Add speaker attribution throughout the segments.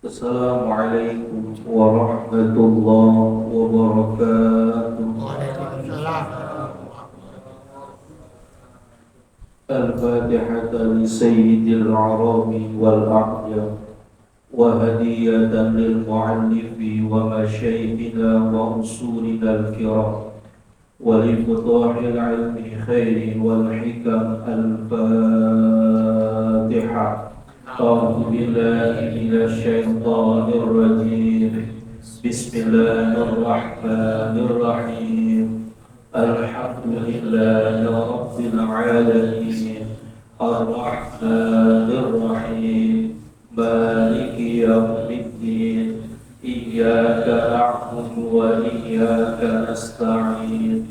Speaker 1: Assalamualaikum warahmatullahi wabarakatuh.
Speaker 2: Waalaikumsalam.
Speaker 1: Al-Fatihah li Sayyidil Arabi wal A'jam wa hadiyatan lil mu'allifi wa masyayikhina wa usulina al-kiram wa li futahil ilmi khairi wal hikam. Al-Fatihah. أعوذ بالله من الشيطان الرجيم. بسم الله الرحمن الرحيم. الحمد لله رب العالمين الرحمن الرحيم مالك يوم الدين إياك نعبد وإياك نستعين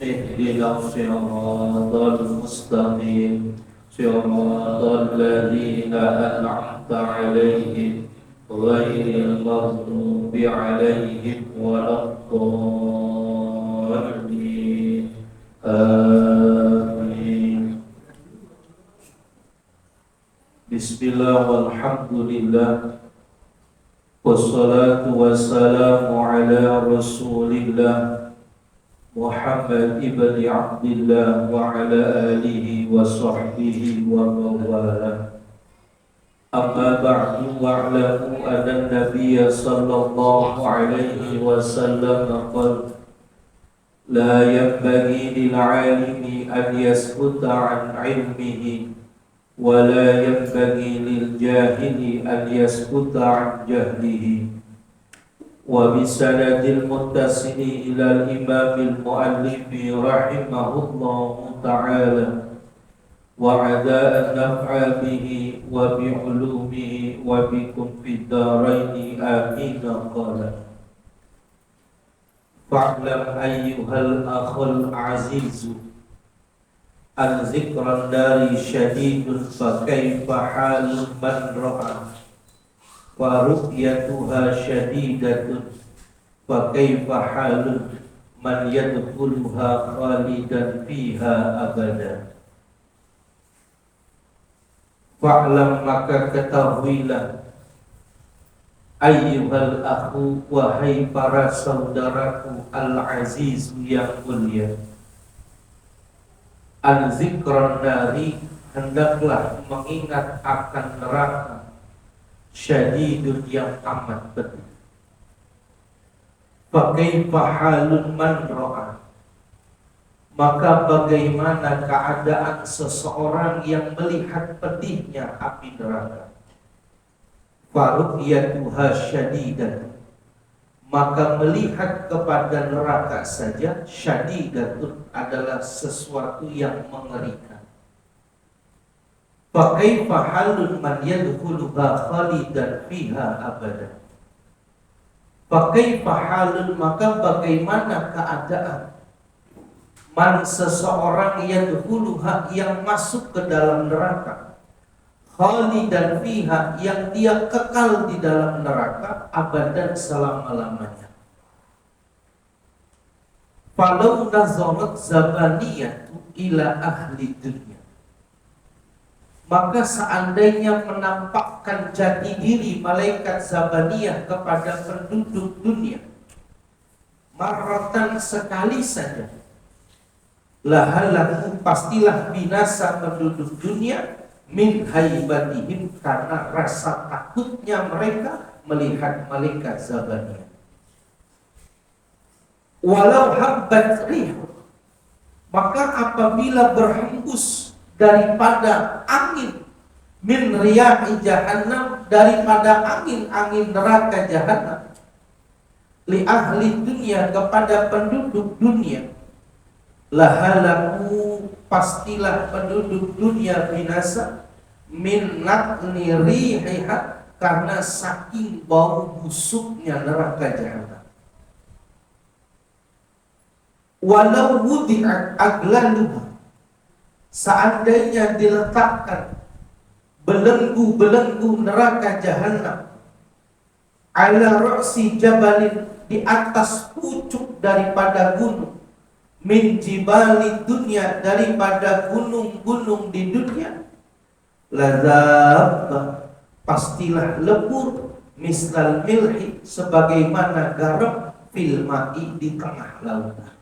Speaker 1: اهدنا الصراط المستقيم صراط الذين أنعمت عليهم غير المغضوب عليهم ولا الضالين آمين. Bismillah walhamdulillah wassalatu wassalamu ala rasulillah Muhammad ibn Abdillah wa ala alihi wa sahbihi wa mawala. Amma ba'du wa'lamu anna nabiyya sallallahu alaihi wasallam qala la yanbaghi lil 'alimi an yaskuta 'an 'ilmihi wa la yanbaghi lil jahili an yaskuta 'an jahlihi. Wa bisanadil muttasili ilal imamil muallifi rahimahullahu ta'ala wa ada an naf'a bihi wa bi ulumihi wa bikum fid daraini amin. Qala fa'lam ayyuhal akhul azizu an zikran dari syadidun fa kaifa halun man ra'a wa ru'yatuha syadidatun fa kaifa halun man yadkhuluha khalidan fiha abada. Fa'lam maka ketahuilah ayyuhal akhu wahai para saudaraku al-aziz yang mulia, an zikran nari hendaklah mengingat akan neraka syadidun yang amat pedih. Fakaifa halun man ra'a, maka bagaimana keadaan seseorang yang melihat pedihnya api neraka. Faru'yatuha syadidatun, maka melihat kepada neraka saja syadidatun adalah sesuatu yang mengerikan. Fakaifa halun man yadkhuluha khalidan fiha abada. Fakaifa halun, maka bagaimana keadaan man seseorang yadkhuluha yang masuk ke dalam neraka, khalidan fiha yang dia kekal di dalam neraka abadan selama-lamanya. Falau nazarat zabaniyatu ila ahli dunya, maka seandainya menampakkan jati diri malaikat Zabaniyah kepada penduduk dunia marratan sekali saja, lahalahu pastilah binasa penduduk dunia min haibatihim karena rasa takutnya mereka melihat malaikat Zabaniyah. Walau habbat rihu, maka apabila berhembus daripada angin min riyahi jahannam, daripada angin-angin neraka jahannam, li ahli dunia kepada penduduk dunia, lahalaku pastilah penduduk dunia binasa min natni rihiha karena saking bau busuknya neraka jahannam. Walau wudi'at aglaluha, seandainya diletakkan belenggu-belenggu neraka jahannam ala ra'si jabalin, di atas pucuk daripada gunung, min jibali dunia, daripada gunung-gunung di dunia, lazab pastilah lebur mislal milhi, sebagaimana garam fil ma'i, di tengah lautan.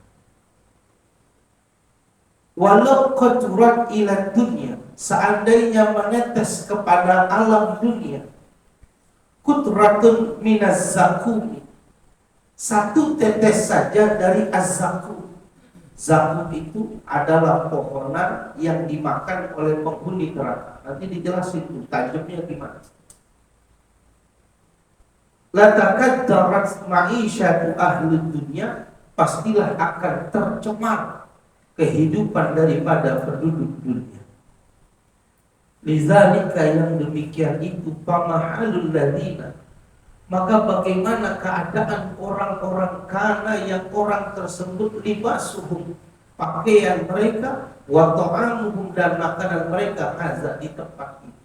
Speaker 1: Walau qadrat ila dunya, seandainya menetes kepada alam dunia, qutratun minaz zakumi, satu tetes saja dari az-zakum. Zakum itu adalah pohonan yang dimakan oleh penghuni neraka. Nanti dijelasin tuh tajamnya gimana. Latakaddarat ma'isyatu ahli dunia, pastilah akan tercemar kehidupan daripada penduduk dunia. Lidzalika, yang demikian itu, pamahalul ladina, maka bagaimana keadaan orang-orang kana yang orang tersebut, libasuhum, pakaian mereka, wa ta'amuhum, dan makanan mereka, hadza, di tempat ini.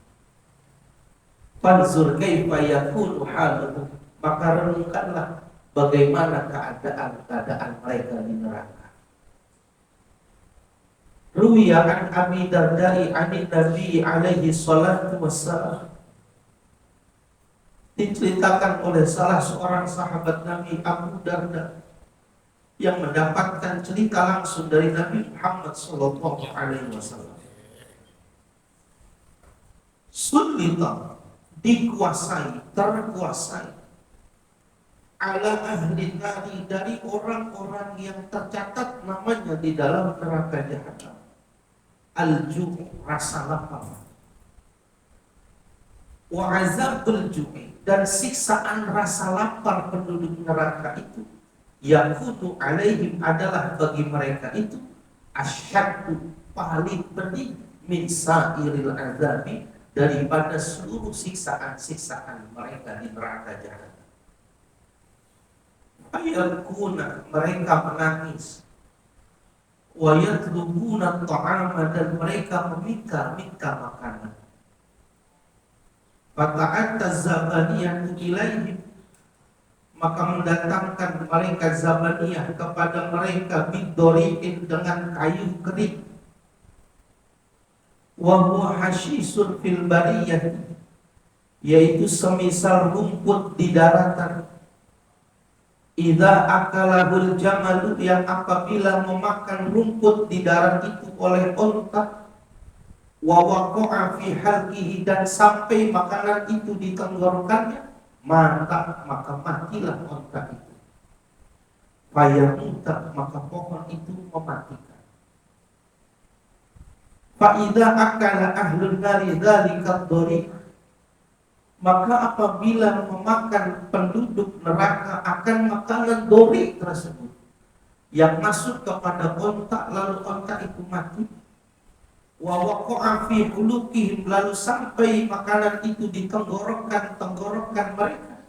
Speaker 1: Fanzur kaifa yakunu haluhum, maka renungkanlah bagaimana keadaan mereka di neraka. Ruwiya an Abi Darda'i anin Nabi alaihi salatu wassalam, diceritakan oleh salah seorang sahabat Nabi, Abu Darda, yang mendapatkan cerita langsung dari Nabi Muhammad sallallahu alaihi wasallam. Sulita, dikuasai, terkuasai, ala ahli nari, dari orang-orang yang tercatat namanya di dalam neraka jahanam, al-ju', rasa lapar, wa azabul ju'i, dan siksaan rasa lapar penduduk neraka itu, yakutu alaihim, adalah bagi mereka itu, asyaddu, paling pedih, min sa'iril azabi, daripada seluruh siksaan-siksaan mereka di neraka jahanam. Ayakuna, mereka menangis, wa yatlubuna ta'ama, dan mereka meminta makanan. Fata'atta zabaniyah ilaihim, maka mendatangkan mereka zabaniyah kepada mereka, bidori'in, dengan kayu kering, wa huwa hashisun fil bariyah, yaitu semisal rumput di daratan. Idza akalahul jamalu, yang apabila memakan rumput di darat itu oleh onta, wa waqa'a fi halqihi, dan sampai makanan itu di tenggorokannya, maka matilah onta itu. Fayamuta, maka pohon itu mematikan. Fa idza akala ahlun nari dzalika dhari, maka apabila memakan penduduk neraka akan makanan dori tersebut yang masuk kepada onta, lalu onta itu mati, wa waqa'a fi huluqihim, lalu sampai makanan itu di tenggorokan mereka,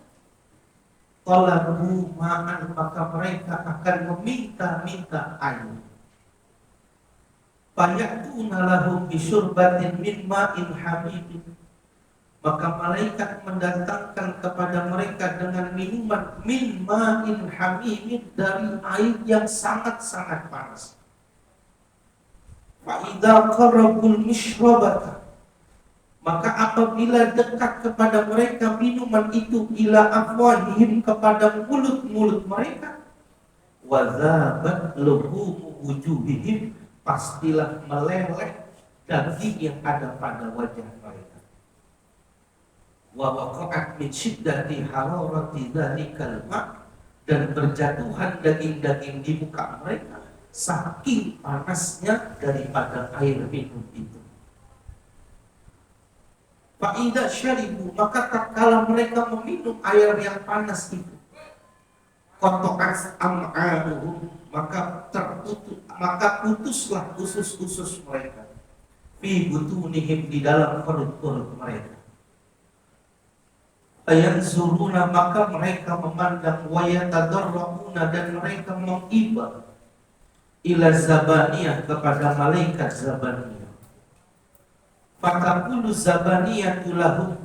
Speaker 1: talabu ma'an, maka mereka akan meminta air. Fayatuna lahum bisyurbatin min ma'in hamidin, maka malaikat mendatangkan kepada mereka dengan minuman min ma'in hamim, dari air yang sangat-sangat panas. Fa idza qarabul mishrabata, maka apabila dekat kepada mereka minuman itu, ila afwahihim, kepada mulut-mulut mereka, wa zabat luhum wujuhihim, pastilah meleleh daging yang ada pada wajah mereka. Wa waqa'at min syiddati hararati dzalikal ma', dan berjatuhan daging-daging di muka mereka saking panasnya daripada air minum itu. Fa idza syaribu, maka tatkala mereka meminum air yang panas itu, qata'at am'a'uhum, maka putuslah usus-usus mereka, fi butunihim, di dalam perut-perut mereka. Ayanzuruna, maka mereka memandang, wa yatadarrabuna, dan mereka mengiba, ila zabaniyah, kepada malaikat zabaniyah. Fataqulu zabaniyatu lahum,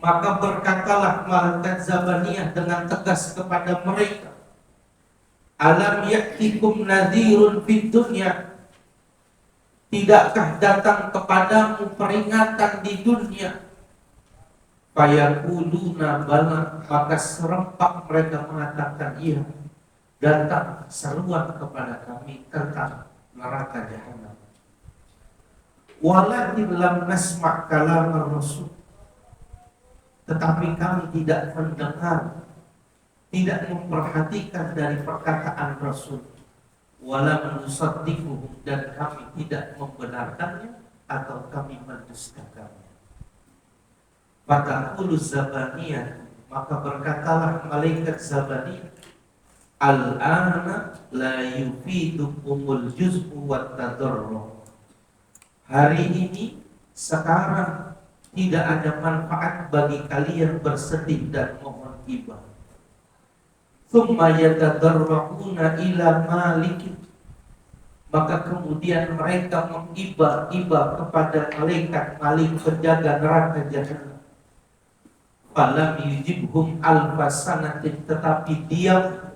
Speaker 1: maka berkatalah malaikat zabaniyah dengan tegas kepada mereka, alam ya'tikum nadhirun fid dunya, tidakkah datang kepadamu peringatan di dunia, Fayaquluna bala, maka serempak mereka mengatakan iya, datang seruan kepada kami tentang neraka jahanam. Walakin lam nasma' kalam Rasul, tetapi kami tidak mendengar, tidak memperhatikan dari perkataan Rasul. Wala nusaddiquhu, dan kami tidak membenarkannya atau kami mendustakannya. Fataqulu Zabaniyah, maka berkatalah malaikat Zabaniyah, al-ana la yufidukumul juz'u wat tadarru. Hari ini, sekarang, tidak ada manfaat bagi kalian bersedih dan mohon ibadah. Tsumma yatadarra'una ila malikin, maka kemudian mereka mengiba-iba kepada malaikat Malik, penjaga neraka jahanam. Falam yujibhum alfa sanatin, tetapi diam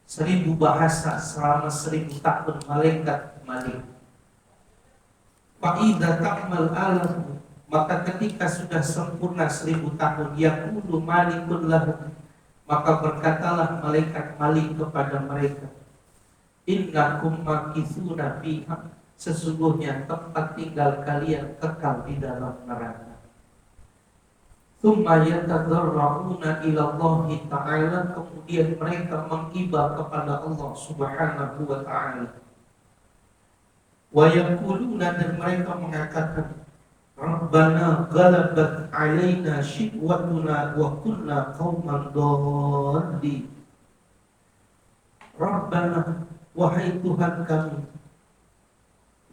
Speaker 1: 1000 bahasa selama 1000 tahun malaikat Malik. Fa idza ta'mal alam, maka ketika sudah sempurna 1000 tahun, yaqulu malikun lahum, maka berkatalah malaikat Malik kepada mereka, innakum makithuna fiha, sesungguhnya tempat tinggal kalian kekal di dalam neraka. Tsumma yatadarra'una ila Allah ta'ala, kemudian mereka mengiba kepada Allah Subhanahu wa ta'ala. Wa yaquluna, dan mereka mengatakan, Rabbana ghalabat alaina shiqwatuna wa kunna qauman dhalin. Rabbana, wahai Tuhan kami,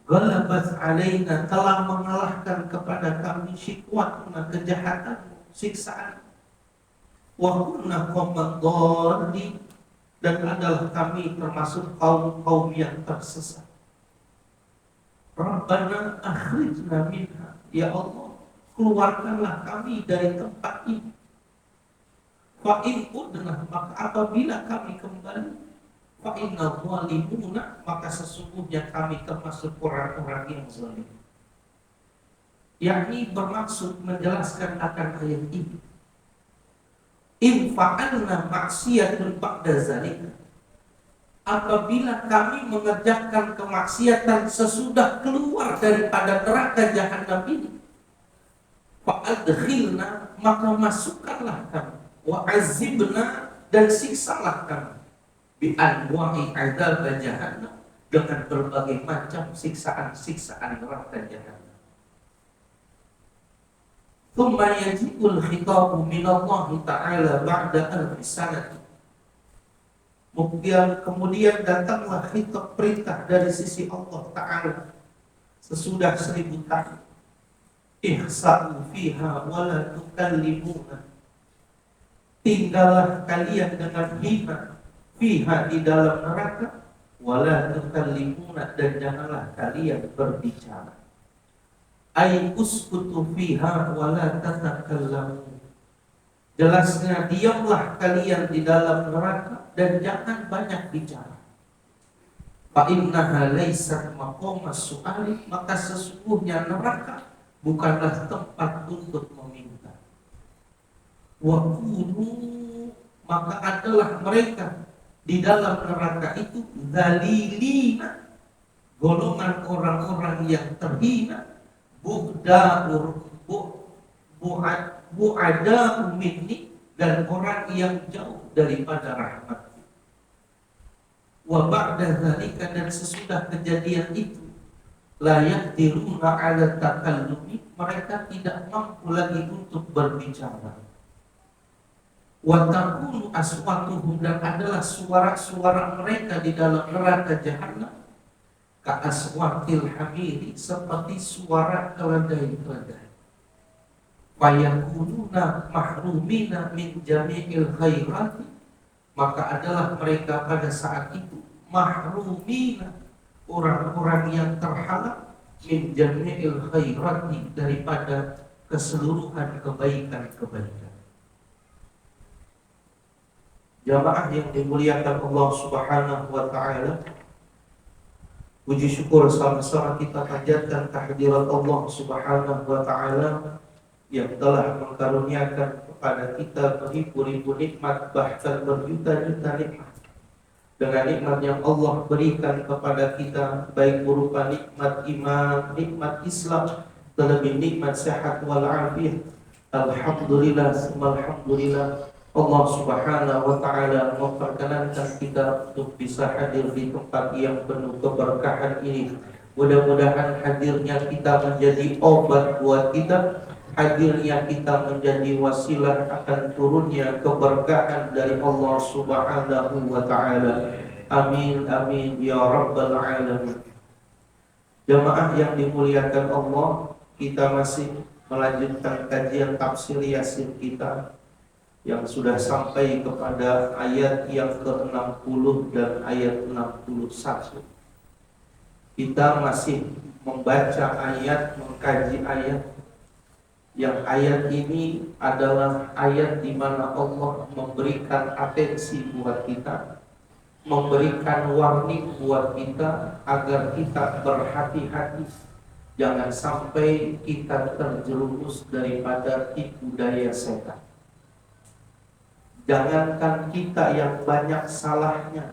Speaker 1: ghalabat alaina, telah mengalahkan kepada kami, shiqwatuna, kejahatan, siksaan, wa kunna qauman dhalin, dan adalah kami termasuk kaum-kaum yang tersesat. Rabbana akhrijna minha, ya Allah, keluarkanlah kami dari tempat ini. Fa in udna, maka apabila kami kembali, fa inna zalimuna, maka sesungguhnya kami termasuk orang-orang yang zalim. Yakni bermaksud menjelaskan akan ayat ini. In fa'alna maksiatun ba'da zalika, apabila kami mengerjakan kemaksiatan sesudah keluar daripada neraka jahanam ini, fa'adkhilna, maka masukkanlah kami, wa'azibna, dan siksalah kami, bi'anwa'i adzab jahannam, dengan berbagai macam siksaan-siksaan neraka jahanam. Tsumma yaji'ul khitabu minallahi ta'ala ba'da alfi sanati, kemudian datanglah khitab, perintah dari sisi Allah Ta'ala sesudah 1000 tahun. Ihsa'u fiha wa la tukallimuna, tinggallah kalian dengan hina, fiha, di dalam neraka, wa la tukallimuna, dan janganlah kalian berbicara. Ay uskutu fiha wa la tatakallamu, jelasnya diamlah kalian di dalam neraka dan jangan banyak bicara. Fa innaha laysat maqamas su'ali, maka sesungguhnya neraka bukanlah tempat untuk meminta. Wa kunu, maka adalah mereka di dalam neraka itu dzalilina, golongan orang-orang yang terhina, bu'ada minni, dan orang yang jauh daripada rahmat. Wa ba'da dzalika, dan sesudah kejadian itu, la yaqdiruna 'ala takallumi, mereka tidak mampu lagi untuk berbicara. Wa takunu aswatuhum, dan adalah suara-suara mereka di dalam neraka jahanam, ka aswatil hamiri, seperti suara keledai-keledai. Fayakununa mahrumina min jami'il khairati, maka adalah mereka pada saat itu mahrumina, orang-orang yang terhalang, min jami'il khairati, daripada keseluruhan kebaikan-kebaikan. Jamaah yang dimuliakan Allah Subhanahu wa ta'ala, puji syukur sama-sama kita panjatkan kehadirat Allah Subhanahu wa ta'ala yang telah mengkaruniakan kepada kita beribu-ribu nikmat, bahkan berjuta-juta nikmat. Dengan nikmat yang Allah berikan kepada kita, baik berupa nikmat iman, nikmat Islam, terlebih nikmat sehat wal afiat. Alhamdulillah, alhamdulillah. Allah Subhanahu wa taala memperkenankan kita untuk bisa hadir di tempat yang penuh keberkahan ini. Mudah-mudahan hadirnya kita menjadi obat buat kita, hadirnya kita menjadi wasilah akan turunnya keberkahan dari Allah Subhanahu wa taala. Amin amin ya rabbal alamin. Jamaah yang dimuliakan Allah, kita masih melanjutkan kajian tafsir Yasin kita yang sudah sampai kepada ayat yang ke-60 dan ayat 61. Kita masih membaca ayat, mengkaji ayat. Yang ayat ini adalah ayat di mana Allah memberikan atensi buat kita, memberikan warning buat kita agar kita berhati-hati, jangan sampai kita terjerumus daripada tipu daya setan. Jangankan kita yang banyak salahnya,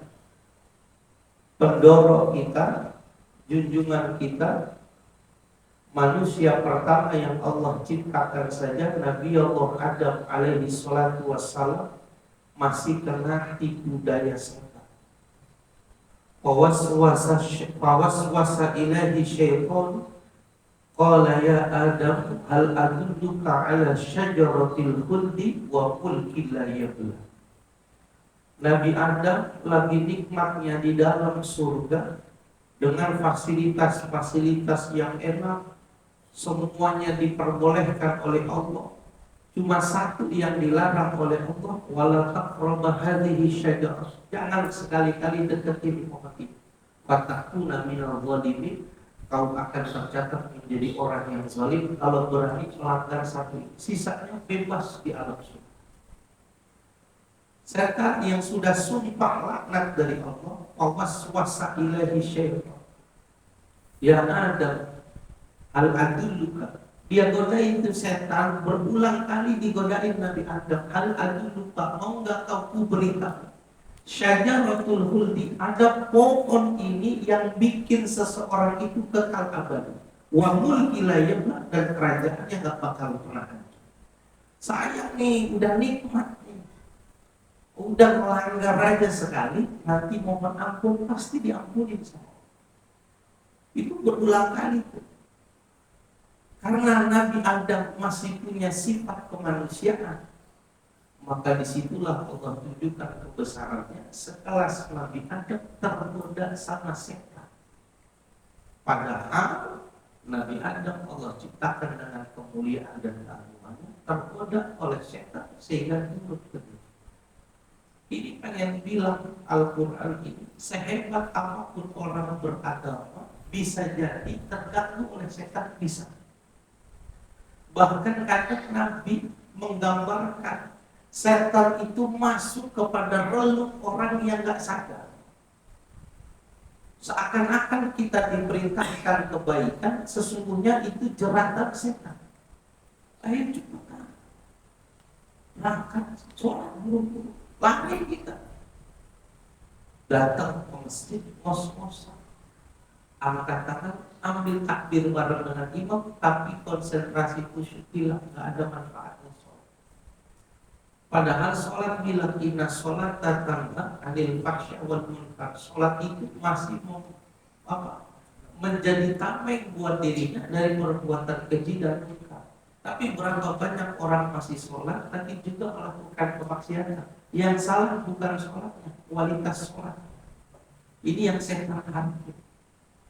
Speaker 1: pendorong kita, junjungan kita, manusia pertama yang Allah ciptakan saja, Nabi Allah Adam alaihi salatu wassalam, masih kena tipu daya setan. Fawaswasa ilahi syaitan qala ya Adam hal adulluka ala syajaratil khuldi wa mulkin la yabla. Nabi Adam lagi nikmatnya di dalam surga dengan fasilitas-fasilitas yang enak, semuanya diperbolehkan oleh Allah. Cuma satu yang dilarang oleh Allah, wala taqrabu hadhihi syajarah. Jangan sekali-kali deketin pohon itu. Fatakuna minal zalimin. Kau akan tercatat menjadi orang yang zalim kalau berani melanggar satu. Sisanya bebas di alam surga. Setan yang sudah sumpah laknat dari Allah, waswasa ilahi syaitan. Ya Adam, al-adulluka. Dia godain itu setan, berulang kali digodain Nabi Adam. Al-adulluka, mau nggak kau kuberitahu? Syajaratul khuldi, ada pohon ini yang bikin seseorang itu kekal abadi. Wa mulki la yabla, dan kerajaannya nggak bakal pernah hancur. Saya nih udah nikmat nih, udah melanggar aja sekali, nanti mohon ampun pasti diampuni sama. Itu berulang kali tuh. Karena Nabi Adam masih punya sifat kemanusiaan, maka disitulah Allah tunjukkan kebesarannya. Sekelas Nabi Adam tergoda sama setan. Padahal Nabi Adam Allah ciptakan dengan kemuliaan dan keagungannya, tergoda oleh setan sehingga turut ke dunia. Ini pengen bilang Al-Quran ini, sehebat apapun orang beragama, bisa jadi terganggu oleh setan, bisa. Bahkan kadang Nabi menggambarkan setan itu masuk kepada relung orang yang gak sadar. Seakan-akan kita diperintahkan kebaikan, sesungguhnya itu jeratan setan. Ayo cepat berangkat sholat buru-buru, lari kita datang ke masjid, ngos-ngosan, angkat tangan, ambil takbir bareng dengan imam, tapi konsentrasi khusyuk hilang, gak ada manfaatnya sholat. Padahal sholat bilang inna sholat tanha anil fahsya wal munkar. Sholat itu masih menjadi tameng buat dirinya dari perbuatan keji dan munkar. Tapi berapa banyak orang masih sholat tapi juga melakukan kemaksiatan. Yang salah bukan sholatnya, kualitas sholat. Ini yang setan hancur.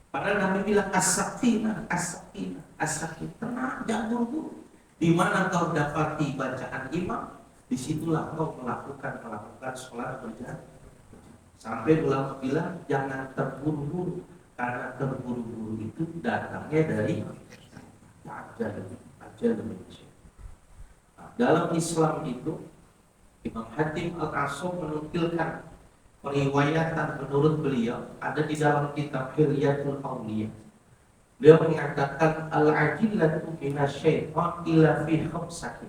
Speaker 1: Padahal Nabi bilang as-sakina, as-sakina, as-sakina, tenang, jangan buru-buru. Di mana kau dapati bacaan imam, disitulah kau melakukan sholat berjamaah. Sampai ulama bilang jangan terburu-buru, karena terburu-buru itu datangnya dari ajal. Nah, dalam Islam itu Imam Hatim Al-Asam menukilkan periwayatan menurut beliau ada di dalam kitab Hilyatul Awliya. Beliau mengatakan al-ajillatu minasyaitan ila fi khamsatin.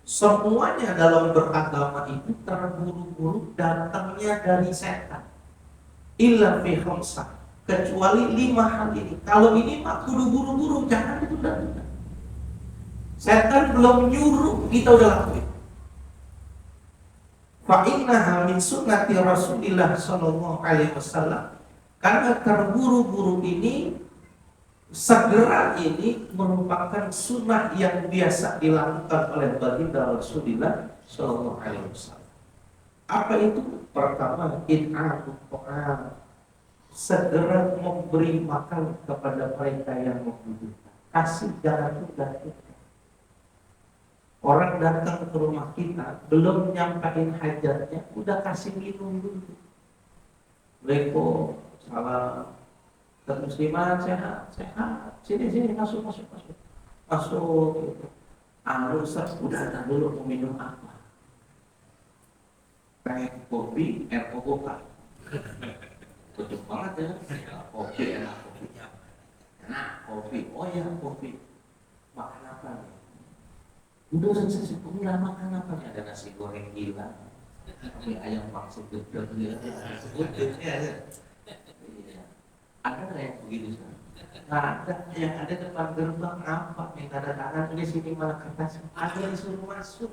Speaker 1: Semuanya dalam beragama itu terburu-buru datangnya dari setan. Illa fi khamsah, kecuali 5 hal ini. Kalau ini mah kudu buru-buru, jangan itu datang. Setan belum nyuruh, kita udah lakuin. Fa innaha min sunnati Rasulillah sallallahu alaihi wasallam. Karena terburu-buru ini, segera ini merupakan sunnah yang biasa dilakukan oleh baginda Rasulullah sallallahu alaihi wasallam. Apa itu? Pertama, in'atut ta'am, segera memberi makan kepada mereka yang membutuhkan. Kasih, jangan tunda. Orang datang ke rumah kita, belum nyampain hajatnya, udah kasih minum dulu. Waalaikumsalam, salam. Musliman sehat. Sini masuk. Masuk. Ustaz, udah dulu mau minum apa? Teh, kopi, air kokoka. Cocok banget ya. Kopi, enak kopi. Nah, kopi. Oh ya, kopi. Makan apa nih? Udah selesai pulang, makan apa nih? Ada nasi goreng gila, tapi ayam maksud gedeg ya. Ada nggak yang begitu sekarang? Nggak ada. Yang ada depan gerbang apa? Minta tanda tangan di sini malah kertas. Ada yang disuruh masuk.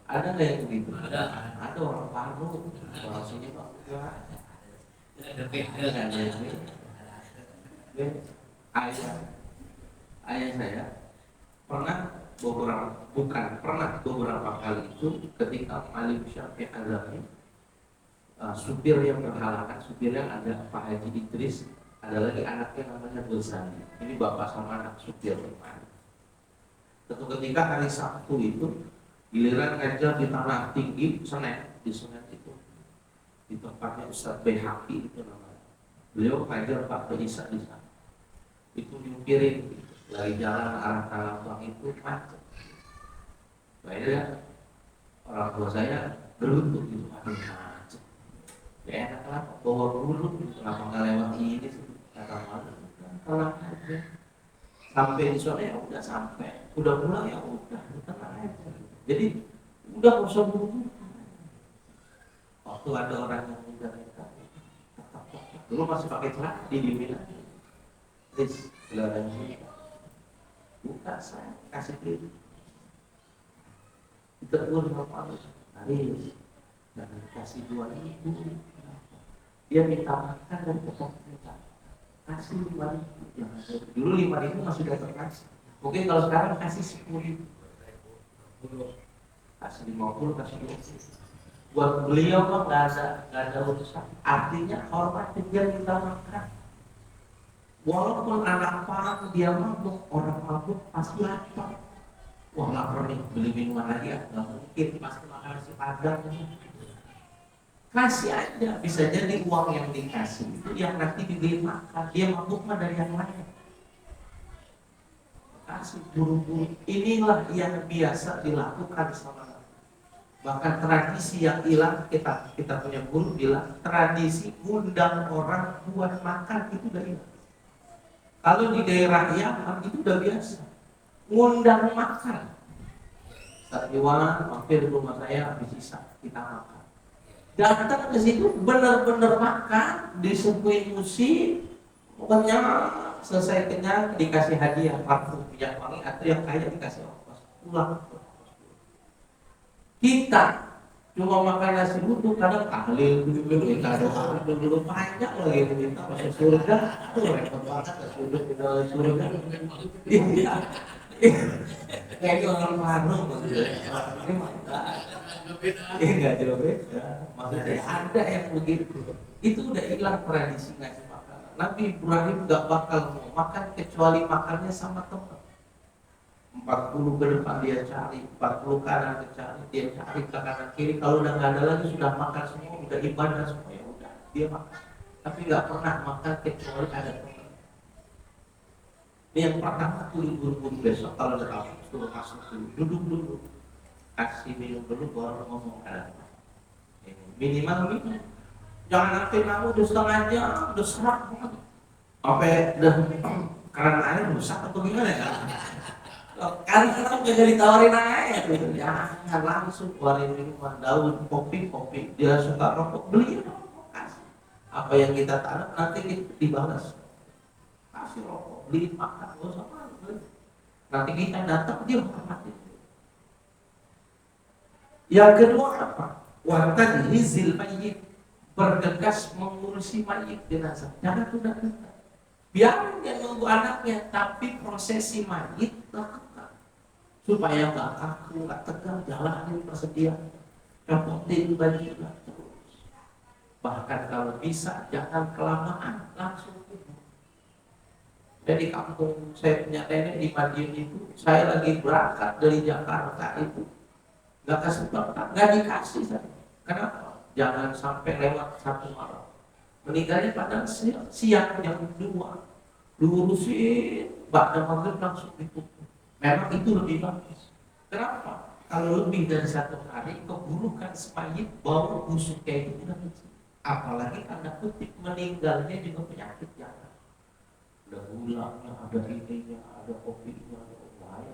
Speaker 1: Ada nggak yang begitu? Ada orang baru. Orang sini pak enggak. Ayah saya pernah beberapa kali itu ketika Malik Syafi'i Azami, supir yang berhalangan, supir yang ada Pak Haji Idris, ada lagi anaknya namanya Gulsani. Ini bapak sama anak supir. Satu ketika hari Sabtu itu giliran ngajar di tanah tinggi Senen, di Senen itu di tempatnya Ustadz Behaki itu namanya. Beliau ngajar Pak Isa di sana. Itu diukirin lagi jalan arah Kalambang itu macet. Saya orang tua saya beruntung gitu, aduh macet. Ya enak lah, bawa dulu, kenapa nggak lewat ini sih? Kata malu, tenang aja. Sampai di sana ya udah sampai, udah pulang ya udah, tenang aja. Jadi udah nggak usah buru-buru. Waktu ada orang yang minta, dulu masih pakai celana, didiemin aja. Terus gelarang sini, buka saya kasih diri. Ditegur sama Pak Haris dan kasih 2.000. Dia minta makan dan tetap minta kasih 5.000. Dulu 5.000 masih dapat kasih. Mungkin kalau sekarang kasih 10.000. Kasih 50, kasih 20. Buat beliau mah nggak ada urusan. Artinya hormat dia minta makan. Walaupun anak parang dia mabuk, orang mabuk pasti lapar. Wah lapar nih, beli minuman lagi ya? Nggak mungkin, pasti makan nasi padang. Kasih aja, bisa jadi uang yang dikasih itu yang nanti dibeli makan. Dia mabuk mah dari yang lain. Kasih buru-buru. Inilah yang biasa dilakukan sama. Bahkan tradisi yang hilang, kita punya guru bilang tradisi undang orang buat makan itu udah hilang. Kalau di daerah Yaman itu udah biasa ngundang makan. Ustaz Iwan mampir di rumah saya habis isya, kita makan. Datang ke situ benar-benar makan, disuguhin musik, pokoknya selesai kenyang dikasih hadiah parfum minyak wangi atau yang kaya dikasih ongkos pulang. Kita cuma makan nasi uduk, kadang tahlil kita doa dulu panjang lagi kita masuk surga, repot banget nasi uduk di dalam surga. Kayak orang Bandung enggak jauh beda. Maksudnya ada yang begitu. Itu udah hilang tradisi ngasih makanan. Nabi Ibrahim gak bakal mau makan kecuali makannya sama teman. 40 ke depan dia cari, 40 kanan dia cari, dia cari ke kanan kiri. Kalau udah nggak ada lagi sudah makan semua, udah ibadah semua ya udah dia makan. Tapi nggak pernah makan kecuali ada teman. Ini yang pertama tuh ibu-ibu besok kalau ada tamu suruh masuk dulu, duduk kasih minum dulu baru ngomong ada apa. Minimal minum. Jangan nanti kamu udah setengah jam, udah serak banget. Karena air rusak atau gimana ya? Kan udah jadi tawarin air gitu. Jangan langsung keluarin minuman daun kopi dia suka rokok beli rokok kasih. Apa yang kita tanam nanti kita dibalas, kasih rokok beli makan gak usah malu. Nanti kita datang dia hormati. Yang kedua apa? Watan hizil mayyit, bergegas mengurusi mayit jenazah. Jangan tunda-tunda. Biarin dia nunggu anaknya, tapi prosesi mayit lakukan supaya nggak kaku, nggak tegang, jalanin persediaan, copotin bajunya terus. Bahkan kalau bisa jangan kelamaan, langsung. Jadi kampung saya punya nenek di Madiun itu, saya lagi berangkat dari Jakarta itu, nggak kesempatan, nggak dikasih saya. Kenapa? Jangan sampai lewat satu malam. Meninggalnya pada siang jam 2, lurusin, pada maghrib langsung ditutup. Memang itu lebih bagus. Kenapa? Kalau lebih dari 1 hari, keburukan semayit bau busuk kayak itu udah kecil. Apalagi karena kutip meninggalnya juga penyakit jangan. Ada gulanya, ada ininya, ada kopinya, bahaya,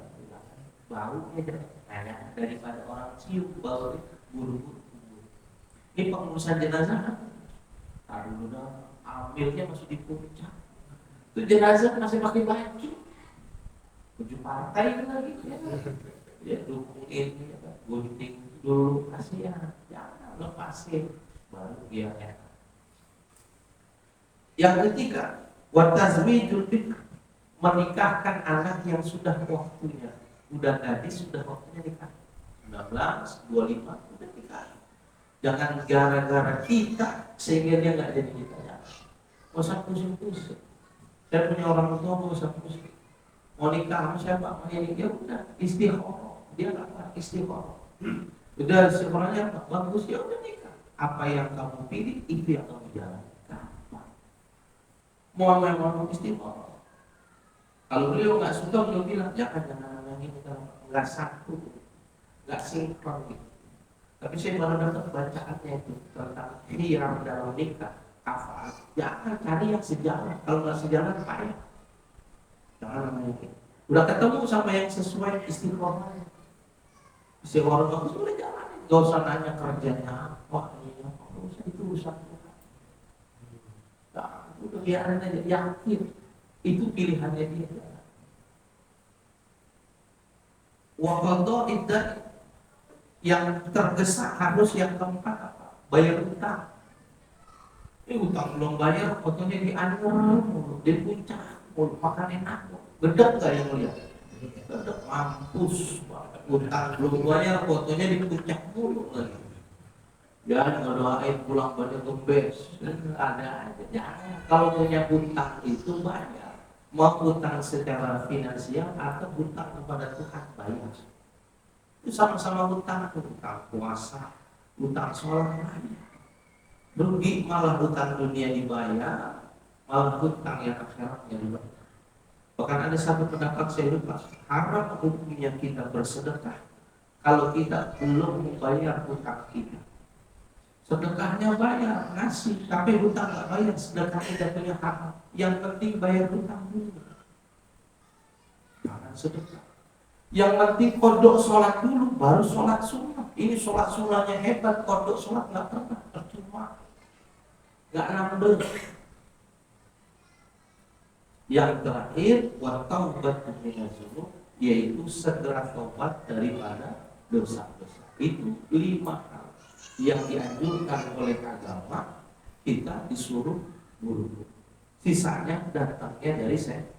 Speaker 1: baunya jadi daripada orang cium bau buru-buru. Ini pengurusan jenazah. Taruh dulu ambilnya masih di puncak. Itu jenazah masih pakai baju partai lagi ya dukungin gunting dulu kasihan, jangan lepasin baru dia enak. Yang ketiga, watazwijul bikr, menikahkan anak yang sudah waktunya, udah gadis sudah waktunya nikah 19, 25 udah nikah. Jangan gara-gara kita sehingga dia nggak jadi nikah. Gak usah pusing-pusing. Saya punya orang tua gak usah pusing. Mau nikah sama siapa? Mau ini dia udah istiqoroh. Dia nggak pernah istiqoroh. Udah istiqorohnya apa? Bagus ya udah nikah. Apa yang kamu pilih itu yang kamu jalankan. Mau memang istiqoroh. Kalau beliau nggak suka beliau bilang jangan yang ini nggak satu, nggak sinkron gitu. Tapi saya baru dapat bacaannya itu tentang khiyar dalam nikah. Kafal, jangan cari yang sejalan. Kalau nggak sejalan payah. Jangan namanya gitu. Udah ketemu sama yang sesuai istiqomahnya. Istiqomah bagus boleh jalan. Gak usah nanya kerjanya apa, ini apa, gak usah itu urusan. Nah, udah biarin aja, yakin itu pilihannya dia. Waqadha iddah, yang tergesa harus yang keempat apa? Bayar utang. Ini utang belum bayar, fotonya di anur, di puncak, makan enak, gedek gak yang lihat? Gedek, mampus, utang belum bayar, fotonya di puncak mulu lagi. Ya ngedoain pulang pada kembes, ada aja. Jangan, kalau punya utang itu bayar. Mau utang secara finansial atau utang kepada Tuhan bayar. Itu sama-sama utang puasa, utang sholat bayar. Rugi malah hutang dunia dibayar, malah hutang yang akhiratnya dibayar. Bahkan ada satu pendapat saya lupa, haram hukumnya kita bersedekah kalau kita belum membayar hutang kita. Sedekahnya bayar, ngasih, tapi hutang nggak bayar, sedekah tidak punya hak. Yang penting bayar hutang dulu. Jangan sedekah. Yang penting kodok sholat dulu, baru sholat sunnah. Ini sholat sunnahnya hebat, kodok sholat nggak pernah, percuma. Gak nambah. Yang terakhir wattaubatu minaz-dzunub, yaitu segera tobat daripada dosa-dosa. Itu 5 hal yang dianjurkan oleh agama, kita disuruh buru-buru. Sisanya datangnya dari setan.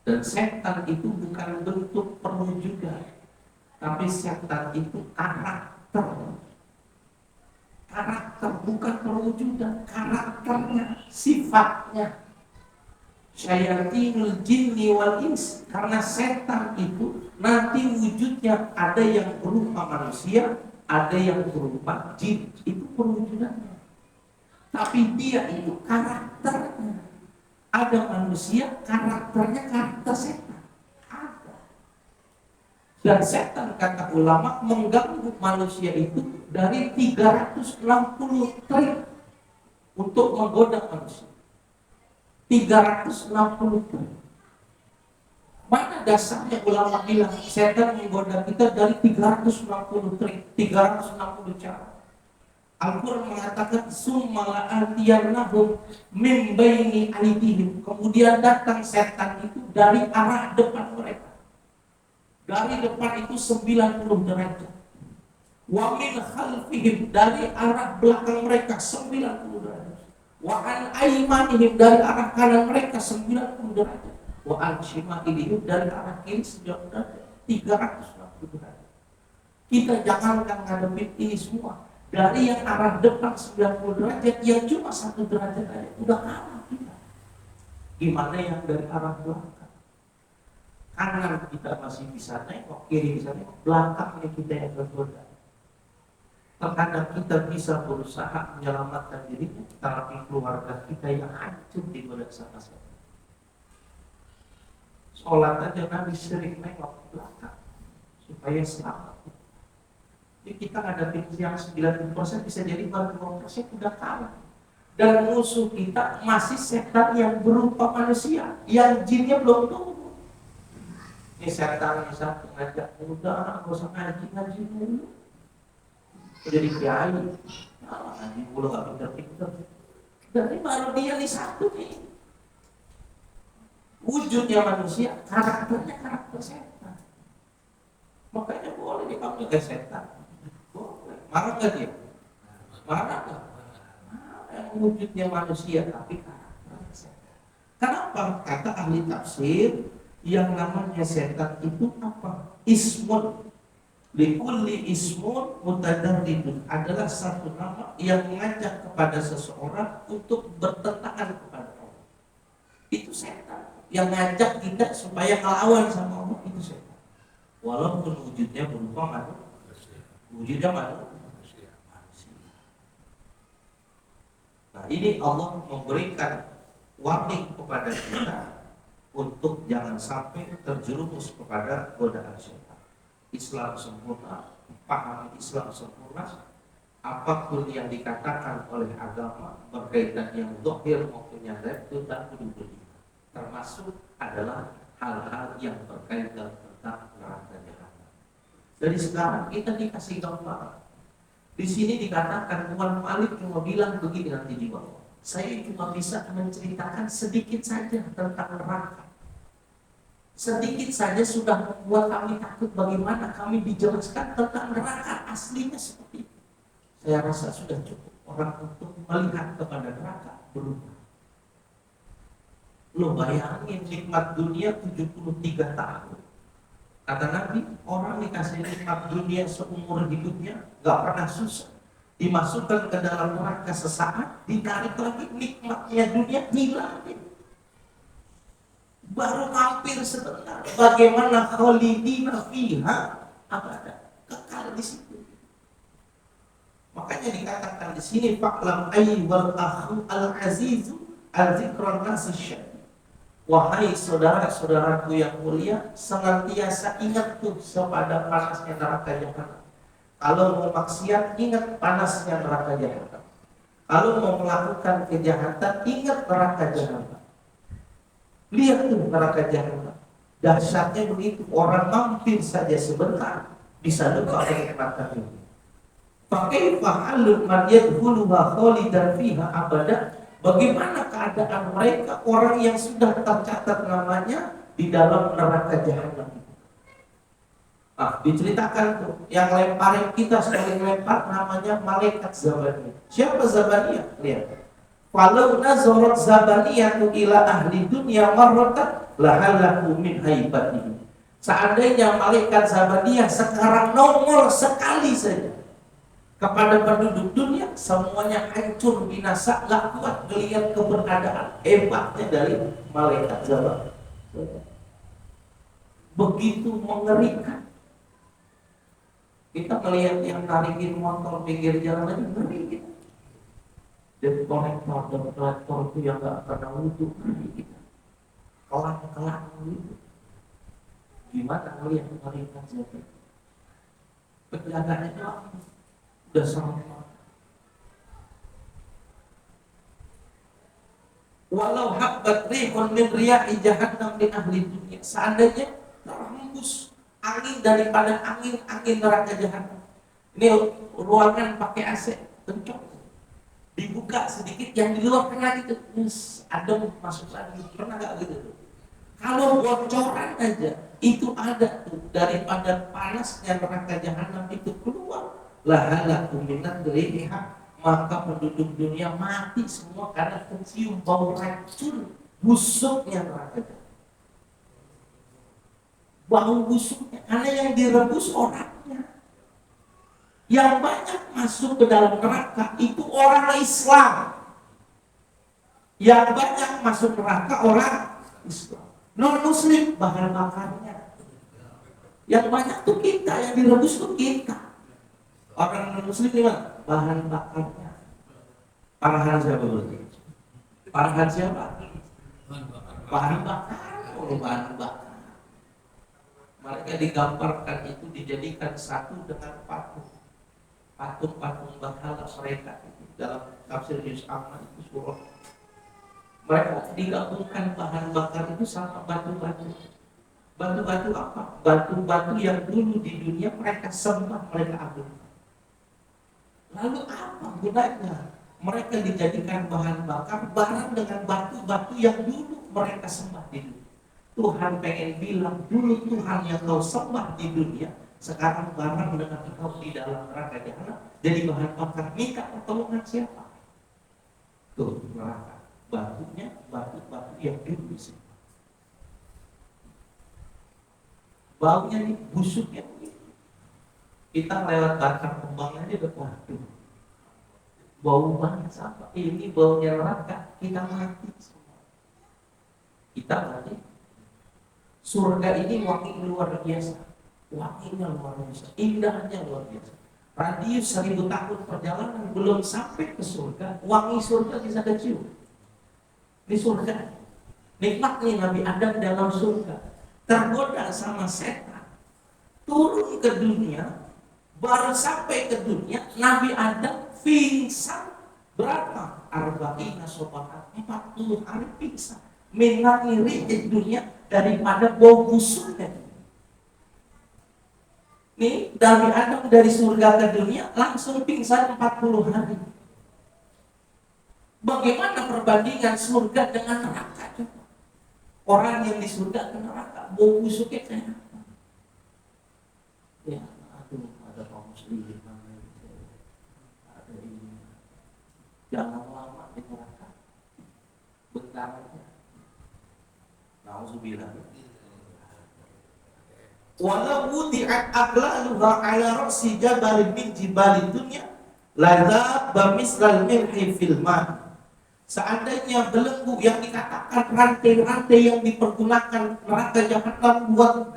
Speaker 1: Dan setan itu bukan bentuk perwujudan, tapi setan itu karakter. Karakter bukan perwujudan, karakternya, sifatnya. Syayatinul jinni wal ins, karena setan itu nanti wujudnya ada yang berupa manusia, ada yang berupa jin, itu perwujudannya. Tapi dia itu karakternya. Ada manusia karakternya karakter setan. Ada. Dan setan kata ulama mengganggu manusia itu dari 360 trik untuk menggoda manusia. 360 triliun. Mana dasarnya ulama bilang setan menggoda kita dari 360 triliun, 360 cara. Al-Quran mengatakan summa la'atiyannahum min baini aydihim. Kemudian datang setan itu dari arah depan mereka. Dari depan itu 90 derajat. Wa min khalfihim, dari arah belakang mereka 90 derajat. Wa an aymanihim, dari arah kanan mereka 90 derajat. Wa an shimalihim, dari arah kiri 90 derajat. 360 derajat. Kita jangankan ngadepin ini semua. Dari yang arah depan 90 derajat, yang cuma 1 derajat aja udah kalah kita. Gimana yang dari arah belakang? Kanan kita masih bisa nengok, kiri bisa nengok, belakangnya kita yang tergoda. Terkadang kita bisa berusaha menyelamatkan diri, tapi keluarga kita yang hancur digoda sama sekali. Sholat aja Nabi sering nengok ke belakang supaya selamat. Jadi kita ngadapin yang 90% bisa jadi 40% udah kalah. Dan musuh kita masih setan yang berupa manusia, yang jinnya belum tumbuh. Ini setan yang satu ngajak, udah gak usah ngaji dulu. Jadi kiai, ngaji mulu gak pinter-pinter. Dan ini baru dia nih satu nih. Wujudnya manusia, karakternya karakter setan. Makanya boleh dipanggil setan. Marah nggak dia? Marah nggak? Yang wujudnya manusia tapi karakternya setan. Kenapa? Kata ahli tafsir, yang namanya setan itu apa? Ismun. Likulli ismun mutadarridun, adalah satu nama yang mengajak kepada seseorang untuk bertentangan kepada Allah. Itu setan. Yang ngajak kita supaya melawan sama Allah, itu setan. Walaupun wujudnya berupa manusia. Wujudnya manusia. Nah, ini Allah memberikan warning kepada kita untuk jangan sampai terjerumus kepada godaan syaitan. Islam sempurna, pahami Islam sempurna, apapun yang dikatakan oleh agama berkaitan yang zahir maupun yang gaib itu tak perlu beriman. Termasuk adalah hal-hal yang berkaitan tentang neraka jahanam. Dari sekarang kita dikasih gambaran. Di sini dikatakan Tuhan Malik cuma bilang begini nanti di bawah. Saya cuma bisa menceritakan sedikit saja tentang neraka. Sedikit saja sudah membuat kami takut bagaimana kami dijelaskan tentang neraka aslinya seperti itu. Saya rasa sudah cukup orang untuk melihat kepada neraka berubah. Lo bayangin nikmat dunia 73 tahun. Kata Nabi, orang dikasih nikmat dunia seumur hidupnya gak pernah susah. Dimasukkan ke dalam neraka sesaat, ditarik lagi nikmatnya dunia hilang. Baru mampir sebentar. Bagaimana khalidina fiha abada, kekal di situ. Makanya dikatakan di sini fa'lam ayyuhal akhu al-azizu al-zikran nasisyad. Wahai saudara-saudaraku yang mulia, senantiasa ingat tuh kepada panasnya neraka jahanam. Kalau mau maksiat, ingat panasnya neraka jahanam. Kalau mau melakukan kejahatan, ingat neraka jahanam. Lihat tuh neraka jahanam. Dahsyatnya begitu, orang mampir saja sebentar bisa lupa kenikmatan ini. Pakai fahalun man yadkhuluha khalidan fiha abada. Bagaimana keadaan mereka orang yang sudah tercatat namanya di dalam neraka jahanam itu? Nah, diceritakan tuh yang lemparin kita sekali lempar namanya malaikat Zabaniyah. Siapa Zabaniyah? Lihat. Walau nazarat Zabaniyah ila ahli dunya marratan lahalahu min haibatihi. Seandainya malaikat Zabaniyah sekarang nongol sekali saja kepada penduduk dunia, semuanya hancur binasa, gak kuat melihat keberadaan hebatnya dari malaikat Zabaniyah. Begitu mengerikan. Kita melihat yang narikin motor pinggir jalan aja ngeri kita. Dan kolektor itu yang gak pernah wudhu, ngeri kita. Kelang-kelang gitu. Gimana melihat malaikat Zabaniyah? Penjaganya doang. Udah sama. Walau habbat rihun min riyahi jahannam li ahli dunia. Seandainya terhembus angin daripada angin neraka jahanam. Ini ruangan pakai AC, kencang. Dibuka sedikit, yang di luar kena gitu. Adem masuk lagi. Pernah nggak gitu? Kalau bocoran aja itu ada tuh, daripada panasnya neraka jahanam itu keluar. Lahala minat riha, maka penduduk dunia mati semua karena tercium bau racun busuknya neraka. Bau busuknya, karena yang direbus orangnya. Yang banyak masuk ke dalam neraka itu orang Islam. Yang banyak masuk neraka orang Islam. Non Muslim bahan bakarnya. Yang banyak tuh kita, yang direbus tuh kita. Orang non Muslim gimana? Bahan bakarnya. Parahan siapa berarti? Parahan siapa? Bahan bakar. Oh, bahan bakar. Mereka digambarkan itu dijadikan satu dengan patung. Patung-patung berhala mereka itu dalam tafsir Yus Ahmad itu surah. Mereka digabungkan bahan bakar itu sama batu-batu. Batu-batu apa? Batu-batu yang dulu di dunia mereka sembah, mereka agungkan. Lalu apa gunanya? Mereka dijadikan bahan bakar bareng dengan batu-batu yang dulu mereka sembah di dunia. Tuhan pengen bilang, dulu Tuhan yang kau sembah di dunia, sekarang barang dengan engkau di dalam neraka jahanam jadi bahan bakar. Minta pertolongan siapa? Tuh neraka, batunya batu-batu yang dulu sih. Baunya nih, busuknya nih. Kita lewat bakar kembang aja udah waduh, bau banget apa? Ini baunya neraka, kita mati semua. Kita mati. Surga ini wangi luar biasa. Wanginya luar biasa, indahnya luar biasa. Radius 1000 tahun perjalanan belum sampai ke surga, wangi surga bisa kecium. Di surga, nikmatnya Nabi Adam dalam surga, tergoda sama setan, turun ke dunia, baru sampai ke dunia, Nabi Adam pingsan berapa? Arba'ina sobahan, 40 hari pingsan, menangiri di dunia daripada bau busuknya. Nih, Nabi Adam dari surga ke dunia langsung pingsan 40 hari. Bagaimana perbandingan surga dengan neraka? Orang yang di surga ke neraka, bau busuknya kayak apa? Ya, aduh, ada kaum muslimin, ada ini. Jangan lama di neraka. Bentar aja. Nauzubillah. Walau wudi'at aglaluha ala ra'si jabalin min jibalid dunya la bamislal milhi fil ma. Seandainya belenggu yang dikatakan rantai-rantai yang dipergunakan neraka jahanam buat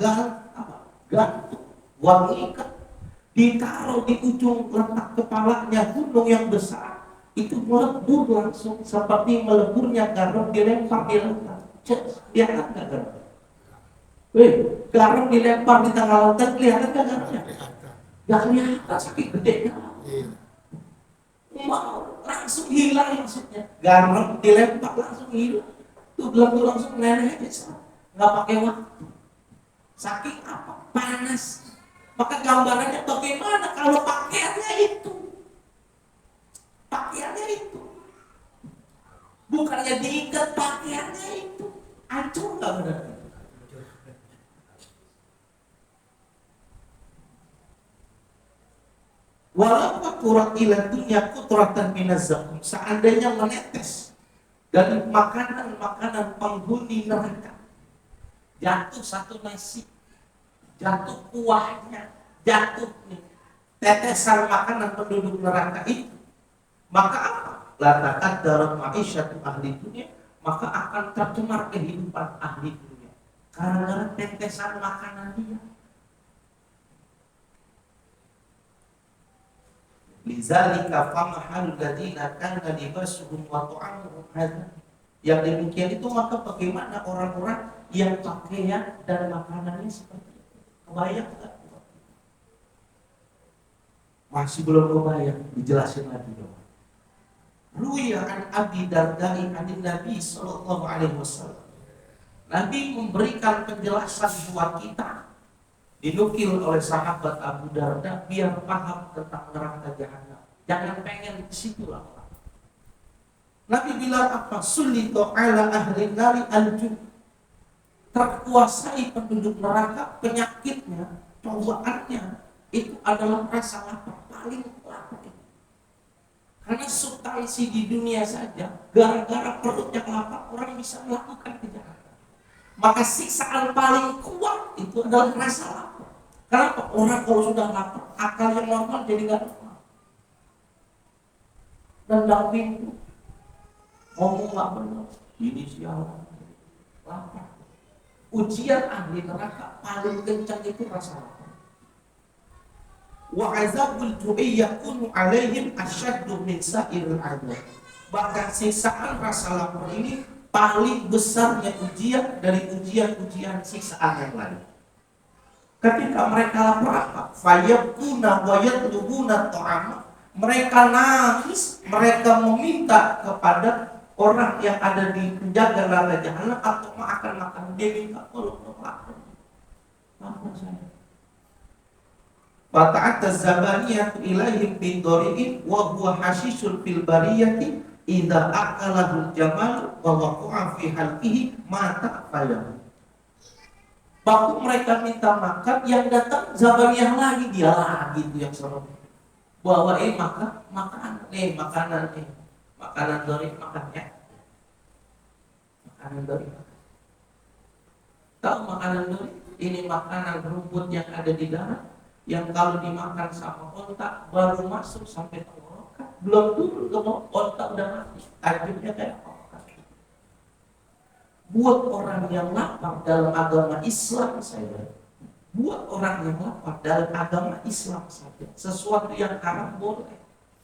Speaker 1: gantung, buat ikat, ditaruh di ujung letak kepalanya gunung yang besar, itu melebur langsung seperti meleburnya garam dilempar di lautan. Dia kan nggak garam? Garam dilempar di tengah lautan, kelihatan gak garamnya? Gak kelihatan, saking gedenya. Mau langsung hilang maksudnya. Garam dilempar langsung hilang. Tuh belum langsung nenek aja, gak pakai waktu. Saking apa? Panas. Maka gambarannya bagaimana kalau pakaiannya itu? Pakaiannya itu. Bukannya diikat, pakaiannya itu. Hancur gak benar? Walaupun kurat ila dunya kutratan minaz zakum, seandainya menetes dari makanan-makanan penghuni neraka, jatuh satu nasi, jatuh kuahnya, jatuh nih tetesan makanan penduduk neraka itu, maka apa? La taqaddarat ma'isyatu ahli dunia, maka akan tercemar kehidupan ahli dunia karena tetesan makanan dia. Lidzalika famahal ladina kana libasuhum wa ta'amuhum hadza. Yang demikian itu maka bagaimana orang-orang yang pakaian dan makanannya seperti itu? Kebayang enggak? Masih belum kebayang, dijelasin lagi dong. Ruya an Abi Darda'i an Nabi sallallahu alaihi wasallam. Nabi memberikan penjelasan buat kita, dinukil oleh sahabat Abu Darda biar paham tentang neraka jahanam. Jangan pengen di situ lah. Nabi bilang apa? Sulito ala ahli nari anjum. Terkuasai penduduk neraka penyakitnya, cobaannya itu adalah rasa lapar, paling lapar. Karena substansi di dunia saja, gara-gara perut yang lapar orang bisa melakukan kejahatan. Maka siksaan paling kuat itu adalah rasa lapar. Kenapa? Orang kalau sudah lapar, akal yang normal jadi nggak normal. Tendang pintu, ngomong nggak benar, ini sialan, lapar. Ujian ahli neraka paling kencang itu rasa lapar. Wa azabul ju'i yakunu alaihim asyaddu min sa'iril adab. Bahkan siksaan rasa lapar ini paling besarnya ujian dari ujian-ujian siksaan yang lain. Ketika mereka lapar apa? Fayabkuna wa yatlubuna ta'ama. Mereka nangis, mereka meminta kepada orang yang ada di penjaga neraka jahanam atau akan makan, dia minta tolong lapar. Lapar saya. Fata'at az-zabaniyah ilaihim bidori'in wa huwa hashisul fil bariyati idza akalahu al-jamal wa waqa'a fi halqihi mata fayam. Waktu mereka minta makan, yang datang zabaniyah lagi, dia lagi itu yang serem. Bawain makan, makanan makanan dori, makan ya. Makanan dori. Tahu makanan dori? Ini makanan rumput yang ada di darat, yang kalau dimakan sama onta baru masuk sampai tenggorokan, belum turun ke bawah, onta udah mati. Tajuknya kayak apa? Buat orang yang lapar dalam agama Islam saja, buat orang yang lapar dalam agama Islam saja, sesuatu yang haram boleh.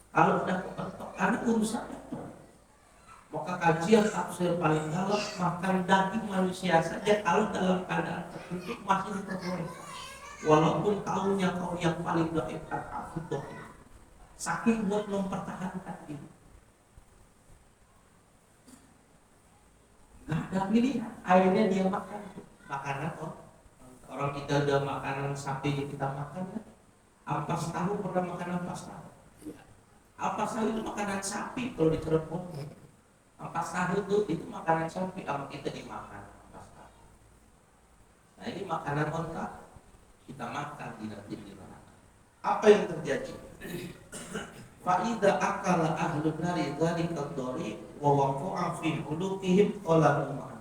Speaker 1: Kalau udah kepentok, karena urusannya. Maka kajian tafsir paling dalam, makan daging manusia saja kalau dalam keadaan tertutup masih diperbolehkan. Walaupun kaumnya kaum yang paling dhaif al-afdhah. Saking buat mempertahankan ini. Gak ada pilihan, akhirnya dia makan makanan orang kita udah makanan sapi kita makan kan? Ampas tahu, pernah makan ampas tahu? Ampas tahu itu makanan sapi kalau di Cirebon. Ampas tahu itu makanan sapi, sama kita dimakan ampas tahu. Nah ini makanan onta, kita makan tidak dimakan. Apa yang terjadi? Fa'idha akala ahlun nari dzalikal dori wa waqa'a fi huluqihim qala umar.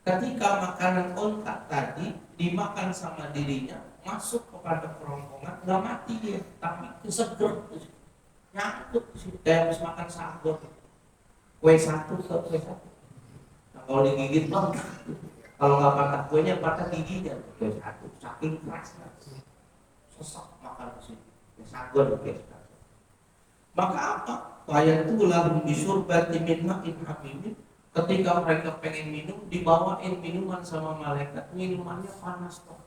Speaker 1: Ketika makanan onta tadi dimakan sama dirinya, masuk kepada kerongkongan, nggak mati dia, tapi keseger, nyangkut kayak habis makan sahur, kue satu ke kue satu. Nah, kalau digigit bang, kalau nggak patah kuenya, patah giginya, kue satu, saking kerasnya, sesak makan sih, kue sahur kue satu. Maka apa? Fayatulahu bisurbati min ma'in hamim. Ketika mereka pengen minum, dibawain minuman sama malaikat, minumannya panas toh.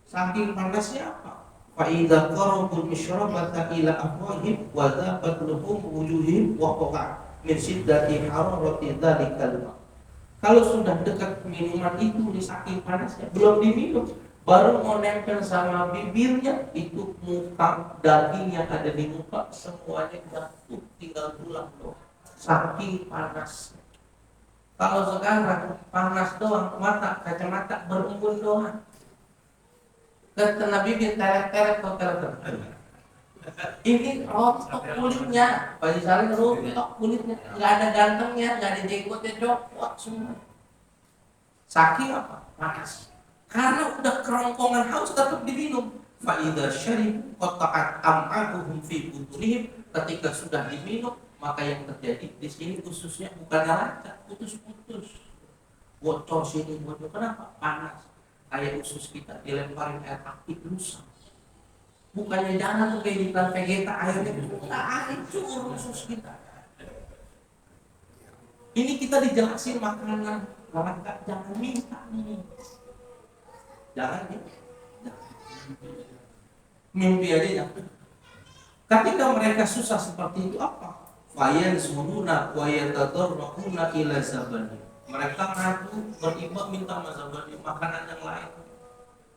Speaker 1: Saking panasnya apa? Fa idza qarabul misyrabata ila afwahim wa dhabat luhum wujuhim wa qaqa min shiddati hararati dzalikal ma. Kalau sudah dekat minuman itu di saking panasnya, belum diminum, baru mau nempel sama bibirnya, itu muka, daging yang ada di muka semuanya jatuh, tinggal tulang doang. Saking panas. Kalau sekarang panas doang, mata kacamata berembun doang. Kena bibir teret-teret atau teret. Ini rotok kulitnya, baju saling rotok kulitnya, nggak ada gantengnya, nggak ada jenggotnya, copot semua. Saking apa? Panas. Karena udah kerongkongan haus tetap diminum. Fa'idha syarib qata'at am'ahuhum fi butunihim. Ketika sudah diminum, maka yang terjadi di sini ususnya bukannya lancar, putus-putus. Bocor sini, bocor. Kenapa? Panas. Kayak usus kita dilemparin air api rusak. Bukannya jangan tuh kayak iklan Vegeta, airnya hancur usus kita. Ini kita dijelasin makanan neraka, jangan minta nih. Jangan ya. Mimpi aja ya. Ketika mereka susah seperti itu apa? fayanzuruna wa yatadarruna ila zabani. Mereka ngadu beribadah minta mazhabani makanan yang lain.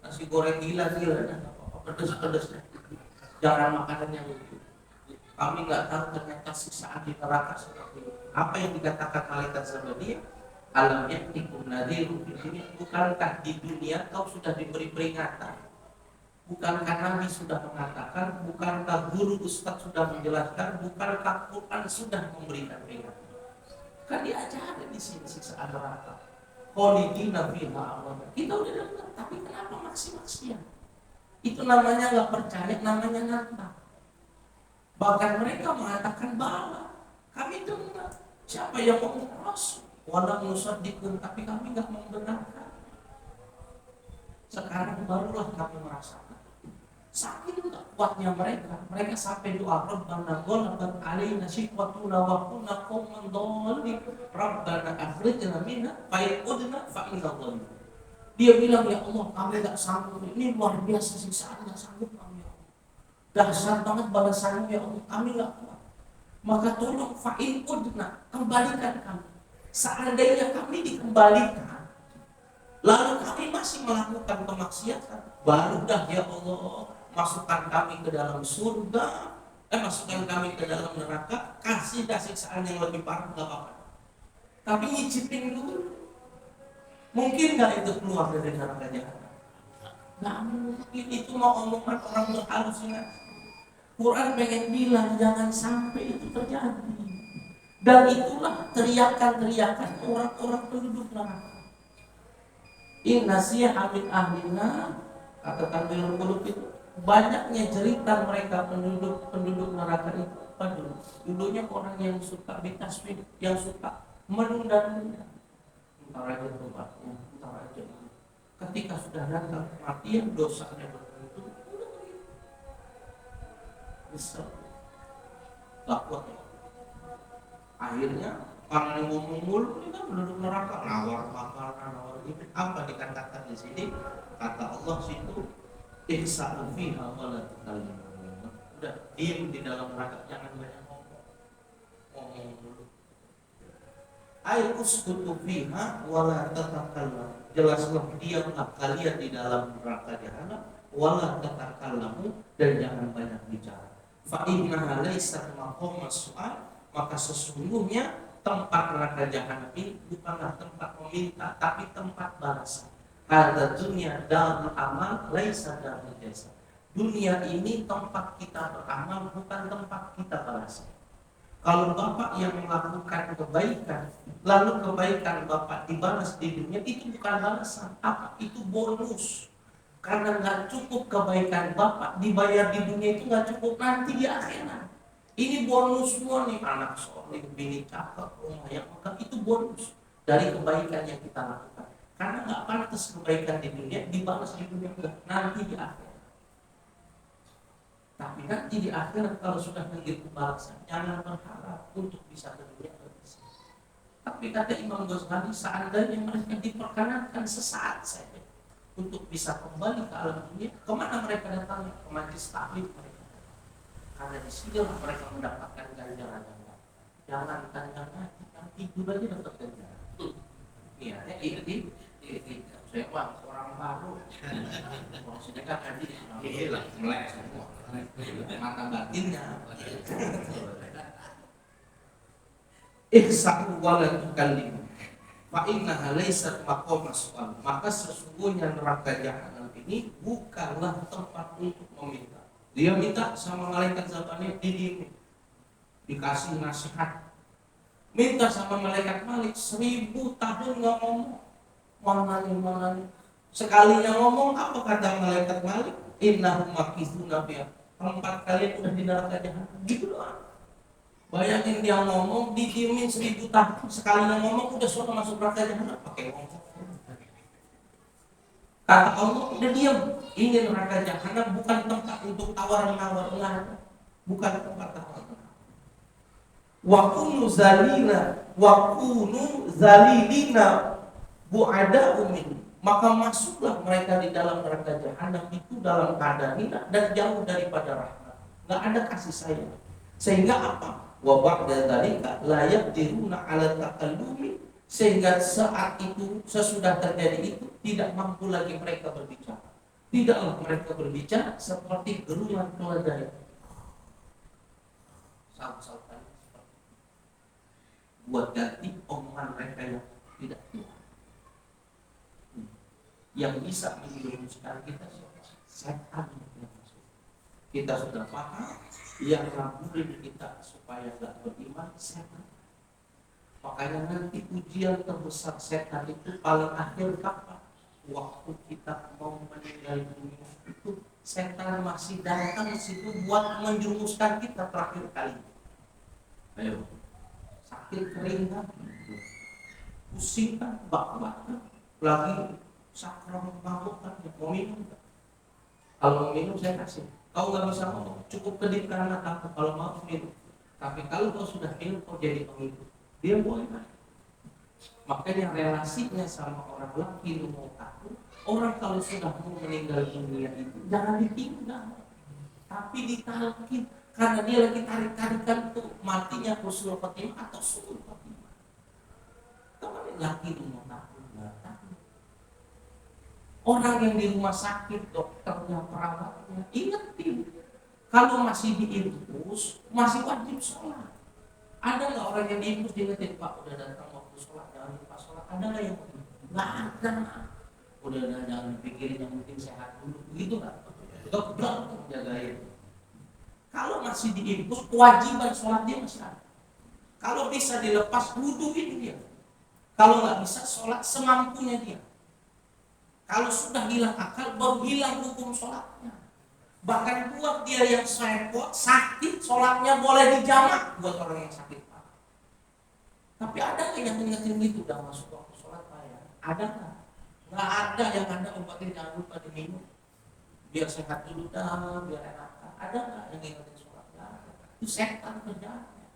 Speaker 1: Nasi goreng gila-gila dan pedes-pedes. Jangan makanan yang itu. Kami nggak tahu ternyata siksaan di neraka seperti itu. Apa yang dikatakan malaikat Zabani? Alam yaktikum nadhiru di sini. Bukankah di dunia kau sudah diberi peringatan? Bukankah Nabi sudah mengatakan? Bukankah guru ustaz sudah menjelaskan? Bukankah Quran sudah memberikan peringatan? Kan diajarin di sini siksaan neraka. Khalidina fiha abada. Kita udah dengar, tapi kenapa maksi-maksian? Itu namanya nggak percaya, namanya nantang. Bahkan mereka mengatakan bala. Kami dengar. Siapa yang mau Rasul? Walau nusaddiqun, tapi kami nggak membenarkan. Sekarang barulah kami merasakan. Saking kuatnya mereka sampai doa Rabbana ghalabat alaina shiqwatuna wa kunna qauman dhalin Rabbana akhrijna minha fa in udna fa inna dhalimun. Dia bilang, ya Allah, kami nggak sanggup. Ini luar biasa siksaan, nggak sanggup kami, ya Allah. Dahsyat banget balasannya, ya Allah, kami nggak kuat. Maka tolong fa in udna, kembalikan kami. Seandainya kami dikembalikan, lalu kami masih melakukan kemaksiatan, baru dah ya Allah masukkan kami ke dalam surga, masukkan kami ke dalam neraka, kasih siksaan yang lebih parah, nggak apa-apa. Tapi nyicipin dulu. Mungkin nggak itu keluar dari neraka jahanam? Nggak mungkin, itu mau omongan orang berhalusinasi. Quran pengen bilang jangan sampai itu terjadi. Dan itulah teriakan-teriakan orang-orang penduduk neraka. Inna siha min ahlina, kata Tanwirul Qulub itu, banyaknya cerita mereka penduduk neraka itu apa dulu? Dulunya orang yang suka bitasbih, yang suka menunda-nunda. Entar aja tempatnya, entar aja. Ketika sudah datang kematian, dosanya berbentuk, besar, gak kuat ya. Akhirnya karena ngomong mulu ini kan penduduk neraka, nawar makanan, nawar ini. Apa dikatakan di sini? Kata Allah situ, ihsa'u fiha wa la tukallimun. Udah diam di dalam neraka, jangan banyak ngomong mulu. Ai uskutu fiha wa la tatakallam. Jelaslah diamlah kalian di dalam neraka jahanam, wa la tatakallamu, dan jangan banyak bicara. Fa innaha laysat maqamas su'al, maka sesungguhnya tempat neraka jahanam ini bukanlah tempat meminta, tapi tempat balasan. Hadza dunya darul amal laisa darul jasa. Dunia ini tempat kita beramal, bukan tempat kita balasan. Kalau Bapak yang melakukan kebaikan, lalu kebaikan Bapak dibalas di dunia, itu bukan balasan. Apa? Itu bonus. Karena nggak cukup kebaikan Bapak dibayar di dunia, itu nggak cukup nanti di akhirat. Ini bonus semua nih, anak soleh, bini cakep, rumah yang megah, itu bonus dari kebaikan yang kita lakukan. Karena nggak pantas kebaikan di dunia dibalas di dunia, enggak, nanti di akhirat. Tapi nanti di akhirat kalau sudah menjadi balasan, jangan berharap untuk bisa ke dunia berbisa. Tapi kata Imam Ghazali, seandainya mereka diperkenankan sesaat saja untuk bisa kembali ke alam dunia, kemana mereka datang? Ke majlis taklim mereka. Karena di sini mereka mendapatkan ganjaran yang baik. Jangan ganjaran, yang tidur aja dapat ganjaran. Iya, ini saya orang baru. Maksudnya kan tadi hilang, melek semua. Mata batinnya. Ihsa'u wa la tukallimu. Fa innaha laysat maqamas su'al. Maka sesungguhnya neraka jahanam ini bukanlah tempat untuk meminta. Dia minta sama malaikat Zabani, didiemin, dikasih nasihat. Minta sama malaikat Malik 1000 tahun nggak ngomong. Mana nih. Sekalinya ngomong, apa kata malaikat Malik? Innahum makithuna fiha. Tempat kalian udah di neraka jahanam. Gitu doang. Bayangin dia ngomong, didiemin 1000 tahun. Sekalinya ngomong, udah sudah masuk neraka jahanam. Pakai ngomong. Kata Allah, udah diam. Ini neraka jahanam bukan tempat untuk tawar-menawar, bukan tempat tawar-menawar. Wa kunu zalilina bu'ada umin. Maka masuklah mereka di dalam neraka jahanam itu dalam keadaan hina dan jauh daripada rahmat. Enggak ada kasih sayang. Sehingga apa? wa ba'da dzalika la yaqdiruna 'ala takallumi, sehingga saat itu sesudah terjadi itu tidak mampu lagi mereka berbicara. Tidaklah mereka berbicara seperti gerungan keledai. Saut-sautan buat ganti omongan mereka yang tidak kuat. Yang bisa menjerumuskan kita setan. Kita sudah paham yang ngabulin kita supaya nggak beriman setan. Makanya nanti ujian terbesar setan itu paling akhir kapan? Waktu kita mau meninggal dunia itu setan masih datang situ buat menjerumuskan kita terakhir kali. Ayo, sakit keringat, pusing kan, bak-bak lagi sakram mabuk kan, mau minum kan? Kalau mau minum saya kasih. Kau nggak bisa ngomong, cukup kedip karena takut kalau mau minum. Tapi kalau kau sudah minum, kau jadi pengikut. Dia boleh kan? Makanya relasinya sama orang laki lu mau takut. Orang kalau sudah mau meninggal dunia itu jangan ditinggal, tapi ditalkin. Karena dia lagi tarik-tarikan tuh matinya husnul khotimah atau su'ul khotimah. Kalau laki lu mau takut, nggak takut. Orang yang di rumah sakit, dokternya, perawatnya, ingetin. Kalau masih diinfus, masih wajib sholat. Ada nggak orang yang diinfus diingetin, Pak udah datang waktu sholat, jangan lupa sholat. Ada nggak yang nggak ada? Udah jangan dipikirin, yang penting sehat dulu. Begitu nggak? Dokter jagain. Kalau masih diinfus, kewajiban sholat dia masih ada. Kalau bisa dilepas, wuduin dia. Kalau nggak bisa, sholat semampunya dia. Kalau sudah hilang akal, baru hilang hukum sholatnya. Bahkan buat dia yang sakit, sholatnya boleh dijamak buat orang yang sakit. Tapi ada nggak yang ingetin gitu, udah masuk waktu sholat Pak ya? Ada nggak? Nggak ada. Yang ada obatin jangan lupa diminum. Biar sehat dulu dah, biar enak. Ada nggak yang ingetin sholat? Nggak ada. Itu setan kerjaannya.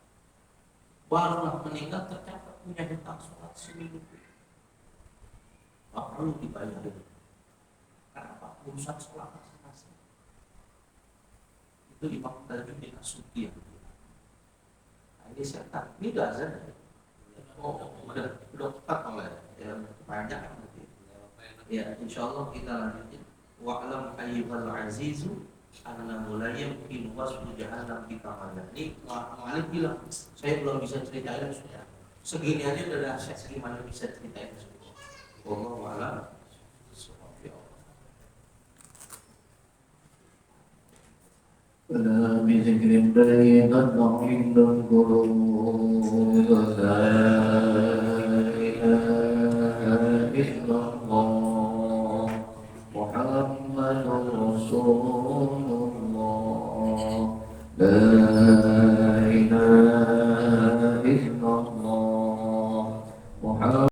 Speaker 1: Barulah meninggal tercatat punya hutang sholat seminggu. Pak perlu dibayarin. Kenapa? Urusan sholat masing-masing. Itu Imam Tajuddin As-Subki. Nah, ini setan. Ini udah azan. Oh, udah tepat oleh ya, banyak nanti. Ya, insyaallah kita lanjutin. Wa'lam ayyuhal azizu anna la yumkin wasfu jahannam bi kamalnya. Ini Malik bilang, saya belum bisa ceritain sudah. Segini aja udah dahsyat, gimana bisa ceritain semua. Wallahu a'lam.
Speaker 2: فلا بذكر الله تطمئن القلوب لا إله إلا الله محمد رسول الله لا إله إلا الله محمد